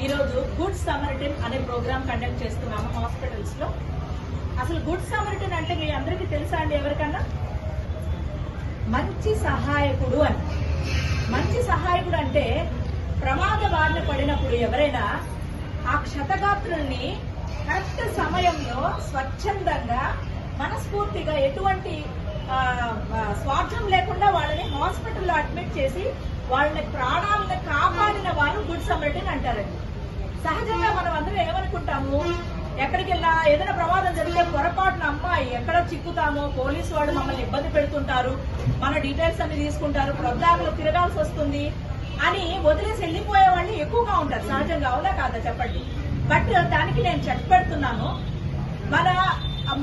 ఈరోజు good Samaritan అనే programme conduct చేస్తున్నాము హాస్పిటల్స్ లో. అసలు గుడ్ సమరిటన్ అంటే మీ అందరికీ తెలుసా అండి? ఎవరికన్నా మంచి సహాయకుడు అని. మంచి సహాయకుడు అంటే ప్రమాద బారిన పడినప్పుడు ఎవరైనా ఆ క్షతగాత్రుల్ని కరెక్ట్ సమయంలో స్వచ్ఛందంగా మనస్ఫూర్తిగా ఎటువంటి స్వార్థం లేకుండా వాళ్ళని హాస్పిటల్లో అడ్మిట్ చేసి వాళ్ళని ప్రాణాలను కాపాడిన వారు గుడ్ సమరిటన్ అంటారండి. సహజంగా మనం అందరం ఏమనుకుంటాము, ఎక్కడికి వెళ్ళా ఏదైనా ప్రమాదం జరిగితే పొరపాటున అమ్మాయి ఎక్కడ చిక్కుతామో, పోలీసు వాళ్ళు మమ్మల్ని ఇబ్బంది పెడుతుంటారు, మన డీటెయిల్స్ అన్ని తీసుకుంటారు, ప్రొద్దాకులు తిరగాల్సి వస్తుంది అని వదిలేసి వెళ్ళిపోయే వాళ్ళు ఎక్కువగా ఉంటారు. సహజంగా అవునా కాదా చెప్పండి? బట్ దానికి నేను చెక్ పెడుతున్నాను. మన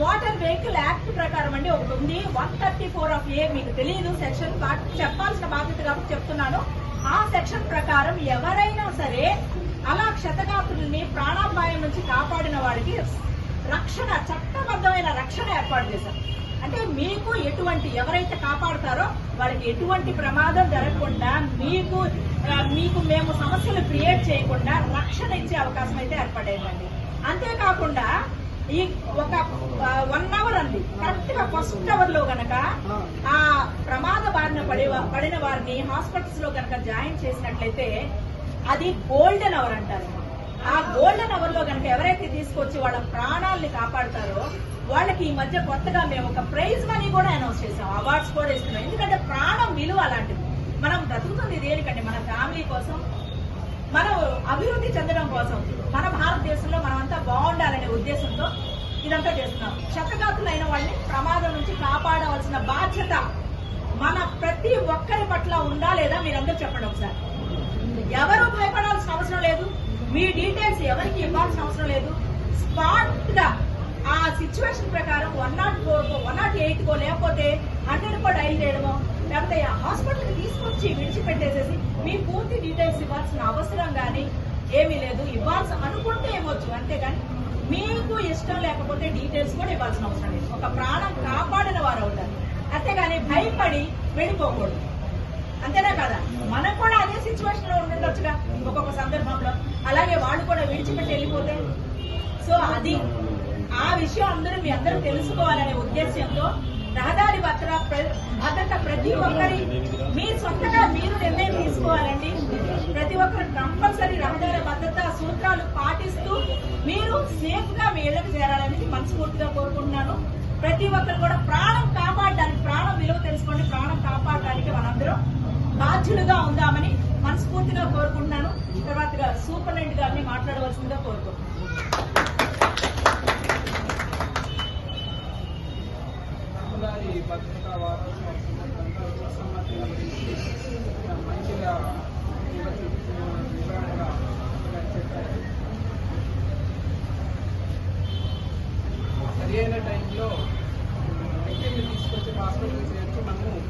మోటార్ వెహికల్ యాక్ట్ ప్రకారం అండి ఒకటి ఉంది, 134 మీకు తెలియదు సెక్షన్, చెప్పాల్సిన బాధ్యత కాబట్టి చెప్తున్నాను. ఆ సెక్షన్ ప్రకారం ఎవరైనా సరే అలా క్షతగాత్రుల్ని ప్రాణాపాయం నుంచి కాపాడిన వాడికి రక్షణ, చట్టబద్ధమైన రక్షణ ఏర్పాటు చేశారు. అంటే మీకు ఎవరైతే కాపాడుతారో వాళ్ళకి ఎటువంటి ప్రమాదం జరగకుండా మీకు మేము సమస్యలు క్రియేట్ చేయకుండా రక్షణ ఇచ్చే అవకాశం అయితే ఏర్పడేదండి. అంతేకాకుండా ఈ ఒక 1 అవర్ అండి, కరెక్ట్ గా ఫస్ట్ అవర్ లో గనక ఆ ప్రమాద బారిన పడిన వారిని హాస్పిటల్స్ లో గనక జాయిన్ చేసినట్లయితే అది గోల్డెన్ అవర్ అంటారు. ఆ గోల్డెన్ అవర్ లో గనక ఎవరైతే తీసుకొచ్చి వాళ్ళ ప్రాణాలని కాపాడుతారో వాళ్ళకి ఈ మధ్య కొత్తగా మేము ఒక ప్రైజ్ మనీ కూడా అనౌన్స్ చేసాం, అవార్డ్స్ కూడా ఇస్తున్నాం. ఎందుకంటే ప్రాణం విలువ అలాంటిది. మనం బ్రతుకుతుంది దేనికంటే మన ఫ్యామిలీ కోసం, మనం అభివృద్ధి చెందడం కోసం, మన భారతదేశంలో మనమంతా బాగుండాలనే ఉద్దేశంతో ఇదంతా చేస్తున్నాం. క్షతగాత్రులైన వాళ్ళని ప్రమాదం నుంచి కాపాడవలసిన బాధ్యత మన ప్రతి ఒక్కరి పట్ల ఉందా లేదా మీరందరూ చెప్పండి ఒకసారి. ఎవరు భయపడాల్సిన అవసరం లేదు, మీ డీటెయిల్స్ ఎవరికి ఇవ్వాల్సిన అవసరం లేదు. స్పాట్ గా ఆ సిచ్యువేషన్ ప్రకారం 104కో 108కో లేకపోతే 100కో డైల్ చేయడమో, లేకపోతే హాస్పిటల్ కి తీసుకొచ్చి విడిచిపెట్టేసేసి మీ పూర్తి డీటెయిల్స్ ఇవ్వాల్సిన అవసరం గానీ ఏమీ లేదు. ఇవ్వాల్సి అనుకుంటే ఇవ్వచ్చు, అంతేగాని మీకు ఇష్టం లేకపోతే డీటెయిల్స్ కూడా ఇవ్వాల్సిన అవసరం లేదు. ఒక ప్రాణం కాపాడిన వారు అవుతారు, అంతేగాని భయపడి వెళ్ళిపోకూడదు. అంతేనా కదా? మనం కూడా అదే సిచ్యువేషన్ లో ఉండొచ్చుగా ఒక్కొక్క సందర్భంలో. అలాగే వాళ్ళు కూడా విడిచిపెట్టి వెళ్ళిపోతే. సో అది ఆ విషయం మీ అందరూ తెలుసుకోవాలనే ఉద్దేశంతో రహదారి భద్రత ప్రతి ఒక్కరి మీ సొంతగా మీరు నిర్ణయం తీసుకోవాలండి. ప్రతి ఒక్కరు కంపల్సరీ రహదారి భద్రతా సూత్రాలు పాటిస్తూ మీరు సేఫ్ గా మీ ఇళ్లకు చేరాలని మనస్ఫూర్తిగా కోరుకుంటున్నాను. ప్రతి ఒక్కరు కూడా ప్రాణం కాపాడడానికి, ప్రాణం విలువ తెలుసుకోండి, ప్రాణం కాపాడడానికి మనందరం బాధ్యులుగా ఉందామని మనస్ఫూర్తిగా కోరుకుంటున్నాను. తర్వాత సూపరింటెండెంట్ గారిని మాట్లాడవలసిందిగా కోరుకుంటున్నాను. భద్రతా మంచిగా వివరంగా చెప్పారు. సరి అయిన టైంలో వ్యక్తిని తీసుకొచ్చి హాస్పిటల్ చేర్చి మనము